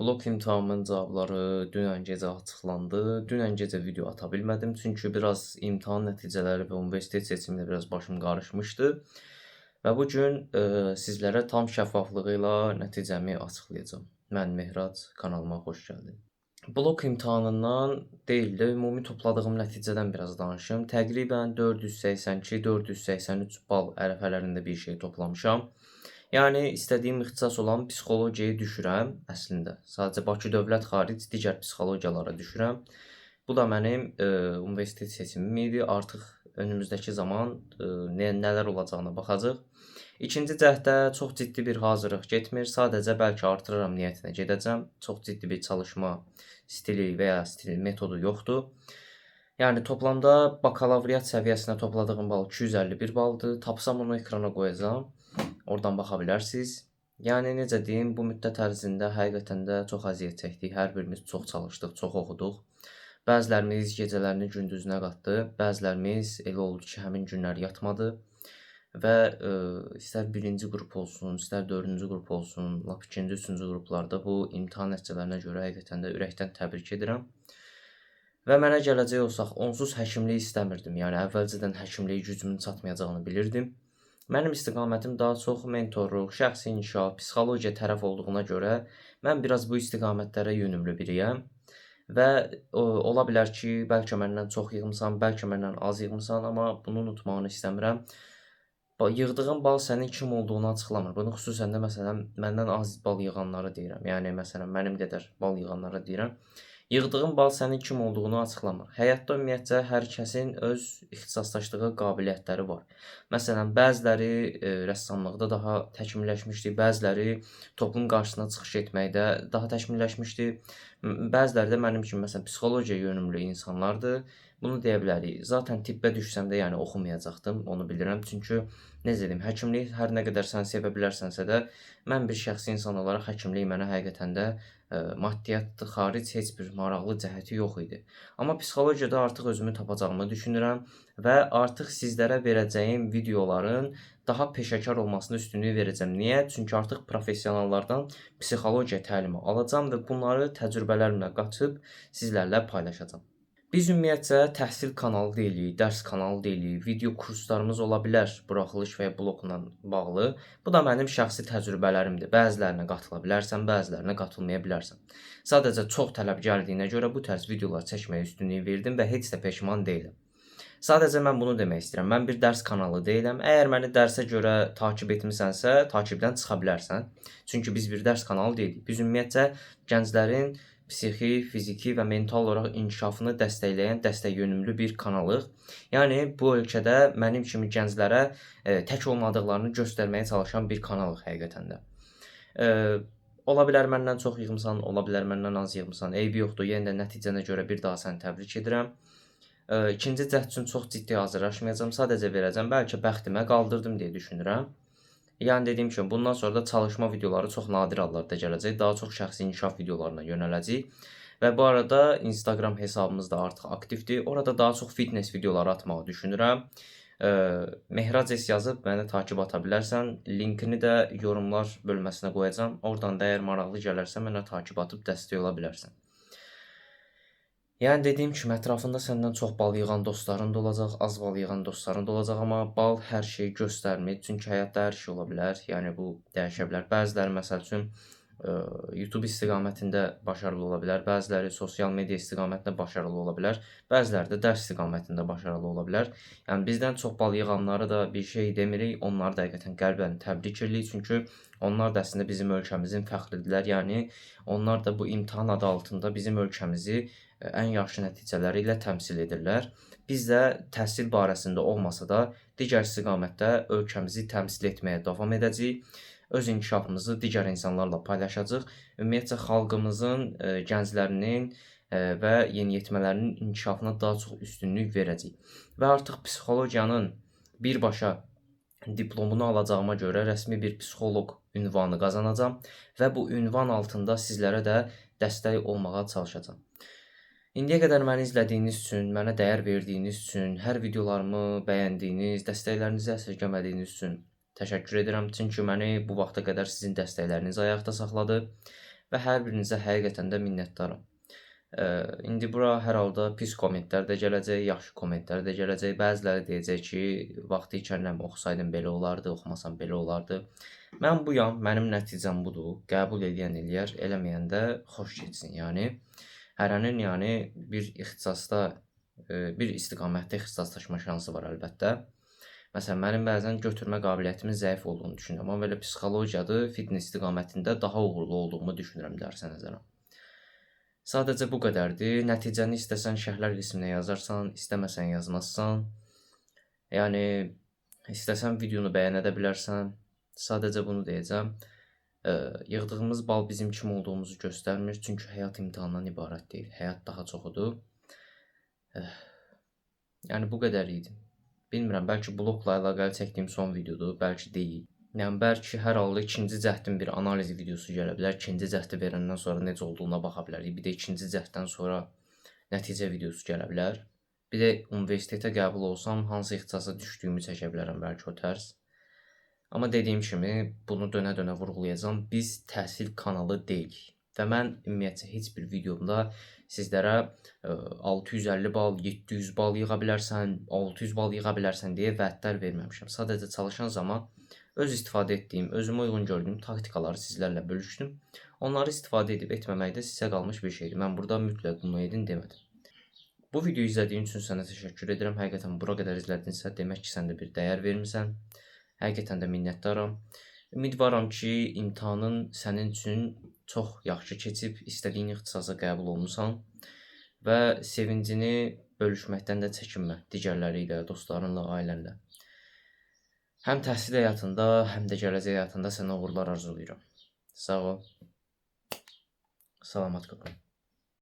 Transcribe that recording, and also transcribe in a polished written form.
Blok imtahanımın cavabları dünən gecə açıqlandı. Dünən gecə video ata bilmədim, çünki biraz imtahan nəticələri və universitet seçimində biraz başım qarışmışdı. Və bu gün sizlərə tam şəffaflığı ilə nəticəmi açıqlayacağam. Mən Mehrac, kanalıma xoş gəldin. Blok imtahanından deyil də ümumi topladığım nəticədən biraz danışım. Təqribən 482-483 bal ərəfələrində bir şey toplamışam. Yəni istədiyim ixtisas olan psixologiyaya düşürəm əslində. Sadəcə Bakı Dövlət xaric digər psixologiyalara düşürəm. Bu da mənim universitet seçimim idi. Artıq önümüzdəki zaman nələr olacağına baxacağıq. İkinci cəhdə çox ciddi bir hazırlıq getmir. Sadəcə bəlkə artırıram niyyətinə gedəcəm. Çox ciddi bir çalışma stili və ya metodu yoxdur. Yəni toplamda bakalavriat səviyyəsinə topladığım bal 251 baldır. Tapsam onu ekrana qoyacağam. Oradan baxa bilərsiniz. Yəni necə deyim, bu müddət ərzində həqiqətən də çox əziyyət çəkdik. Hər birimiz çox çalışdıq, çox oxuduq. Bəzilərimiz gecələrini gündüzünə qatdı. Bəzilərimiz elə oldu ki, həmin günlər yatmadı. Və istər birinci qrup olsun, istər dördüncü qrup olsun, lap ikinci, üçüncü qruplarda bu imtahan nəticələrinə görə həqiqətən də ürəkdən təbrik edirəm. Və mənə gələcək olsaq, onsuz həkimliyi istəmirdim. Yəni əvvəlcədən həkimliyi gücümün çatmayacağını bilirdim. Mənim istiqamətim daha çox mentorluq, şəxsi inkişaf, psixologiya tərəf olduğuna görə mən biraz bu istiqamətlərə yönümlü biriyəm. Və ola bilər ki, bəlkə məndən çox yığmısan, bəlkə məndən az yığmısan, amma bunu unutmağını istəmirəm. Yığdığın bal sənin kim olduğunu açıqlamır. Bunu xüsusən də məsələn məndən az bal yığanları deyirəm. Yəni məsələn mənim qədər bal yığanlara deyirəm. Yığdığın bal sənin kim olduğunu açıqlamır. Həyatda ümumiyyətcə hər kəsin öz ixtisaslaşdığı qabiliyyətləri var. Məsələn, bəziləri rəssamlıqda daha təkmilləşmişdir, bəziləri toplum qarşısına çıxış etməkdə daha təkmilləşmişdir. Bəziləri də mənim kimi məsələn psixologiya yönümlü insanlardır. Bunu deyə bilərik. Zaten tibbə düşsəm də yəni oxumayacaqdım, onu bilirəm. Çünki necə deyim, həkimlik hər nə qədər sən sevə bilərsənsə də, mən bir şəxsi insan olaraq həkimlik mənə həqiqətən də maddiyyat xaric heç bir maraqlı cəhəti yox idi. Amma psixologiyada artıq özümü tapacağımı düşünürəm və artıq sizlərə verəcəyim videoların daha peşəkar olmasına üstünlük verəcəm. Niyə? Çünki artıq professionallardan psixologiya təlimi alacağam və bunları təcrübələrimlə qatıb sizlərlə paylaşacağam. Biz ümumiyyətcə təhsil kanalı deyilik, dərs kanalı deyilik, video kurslarımız ola bilər buraxılış və ya blokla bağlı. Bu da mənim şəxsi təcrübələrimdir. Bəzilərinə qatıla bilərsən, bəzilərinə qatılmaya bilərsən. Sadəcə çox tələb gəldiyinə görə bu tərz videolar çəkməyə üstünlük verdim və heç də peşman deyiləm. Sadəcə mən bunu demək istəyirəm. Mən bir dərs kanalı deyiləm. Əgər məni dərsə görə takib etmisənsə, takibdən çıxa bilərsən. Çünki biz bir dərs kanalı deyilik. Biz ümumiyyətcə gənclərin psixi, fiziki və mental olaraq inkişafını dəstəkləyən dəstəkyönümlü bir kanalıq. Yəni bu ölkədə mənim kimi gənclərə tək olmadıqlarını göstərməyə çalışan bir kanalıq həqiqətən də. Ola bilər məndən çox yığmısan, ola bilər məndən az yığmısan. Eybi yoxdur. Yenə də nəticənə görə bir daha səni təbrik edirəm. İkinci cəhd üçün çox ciddi hazırlaşmayacağam. Sadəcə verəcəm. Bəlkə bəxtimə qaldırdım deyə düşünürəm. Yəni dediyim kimi bundan sonra da çalışma videoları çox nadir hallarda gələcək. Daha çox şəxsi inkişaf videolarına yönələcəyik. Və bu arada Instagram hesabımız da artıq aktivdir. Orada daha çox fitness videoları atmağı düşünürəm. Mehrac yazıb mənə takib ata bilərsən. Linkini də yorumlar bölməsinə qoyacağam. Oradan da əgər maraqlı gələrsə mənə takib atıb dəstək ola bilərsən. Yəni dediyim kimi ətrafında səndən çox bal yığan dostların da olacaq, az bal yığan dostların da olacaq, amma bal hər şeyi göstərmir. Çünki həyatda hər şey ola bilər. Yəni bu dəyişə bilər. Bəziləri məsəl üçün YouTube istiqamətində başarılı ola bilər, bəziləri sosial media istiqamətində başarılı ola bilər, bəziləri də dərs istiqamətində başarılı ola bilər. Yəni bizdən çox bal yığanları da bir şey demirik, onları da həqiqətən qəlbən təbrik edirik, çünki onlar da əslində bizim ölkəmizin fəxridirlər. Yəni onlar da bu imtahan adı altında bizim ölkəmizi ən yaxşı nəticələri ilə təmsil edirlər. Biz də təhsil barəsində olmasa da digər istiqamətdə ölkəmizi təmsil etməyə davam edəcəyik. Öz inkişafımızı digər insanlarla paylaşacağıq. Ümumiyyətcə xalqımızın, gənclərinin və yeniyetmələrinin inkişafına daha çox üstünlük verəcəyik. Və artıq psixologiyanın birbaşa diplomunu alacağıma görə rəsmi bir psixoloq ünvanı qazanacağam və bu ünvan altında sizlərə də dəstək olmağa çalışacağam. İndiyə qədər məni izlədiyiniz üçün, mənə dəyər verdiyiniz üçün, hər videolarımı bəyəndiyiniz, dəstəklərinizi əsirgəmədiyiniz üçün təşəkkür edirəm. Çünki məni bu vaxta qədər sizin dəstəkləriniz ayaqda saxladı. və hər birinizə həqiqətən də minnətdaram. İndi bura hər halda pis kommentlər də gələcək, yaxşı kommentlər də gələcək. Bəziləri deyəcək ki, vaxtı ikən oxusaydım belə olardı, oxumasam belə olardı. Mən buyam, mənim nəticəm budur. Qəbul eləyən eləyər, eləməyən də xoş getsin. Yəni hərənin bir ixtisasda, bir istiqamətdə ixtisaslaşma şansı var əlbəttə. Məsələn, mənim bəzən götürmə qabiliyyətimin zəif olduğunu düşünürəm. Amma belə psixologiyadır, fitness istiqamətində daha uğurlu olduğumu düşünürəm dərsə nəzərəm. Sadəcə bu qədərdir. Nəticəni istəsən şərhlər qisminə yazarsan, istəməsən yazmazsan. Yəni istəsən videonu bəyənə də bilərsən. Sadəcə bunu deyəcəm. Yığdığımız bal bizim kim olduğumuzu göstərmir. Çünki həyat imtahandan ibarət deyil. Həyat daha çoxudur. Yəni bu qədər idi. Bilmirəm, bəlkə blokla əlaqəli çəkdiyim son videodur, bəlkə deyil. Yəni bəlkə hər halda ikinci cəhdin bir analiz videosu gələ bilər. İkinci cəhdi verəndən sonra necə olduğuna baxa bilərik. Bir də ikinci cəhddən sonra nəticə videosu gələ bilər. Bir də universitetə qəbul olsam hansı ixtisasa düşdüyümü çəkə bilərəm bəlkə o tərz. Amma dediyim kimi bunu dönə-dönə vurğulayacağam. Biz təhsil kanalı deyilik. Və mən ümumiyyətcə heç bir videomda sizlərə 650 bal, 700 bal yığa bilərsən, 600 bal yığa bilərsən deyə vədlər verməmişəm. Sadəcə çalışan zaman öz istifadə etdiyim, özümə uyğun gördüyüm taktikaları sizlərlə bölüşdüm. Onları istifadə edib etməmək də sizə qalmış bir şeydir. Mən burada mütləq bunu edin demədim. Bu videoyu izlədiyin üçün sənə təşəkkür edirəm. Həqiqətən bura qədər izlədinsə, demək ki, sən də bir dəyər vermisən. Həqiqətən də minnətdaram. Ümidvaram ki, imtahanın sənin üçün çox yaxşı keçib, istədiyin ixtisasa qəbul olmusan və sevincini bölüşməkdən də çəkinmə digərləri ilə, dostlarınla, ailənlə. Həm təhsil həyatında, həm də gələcək həyatında sənə uğurlar arzulayıram. Sağ ol. Salamat qal.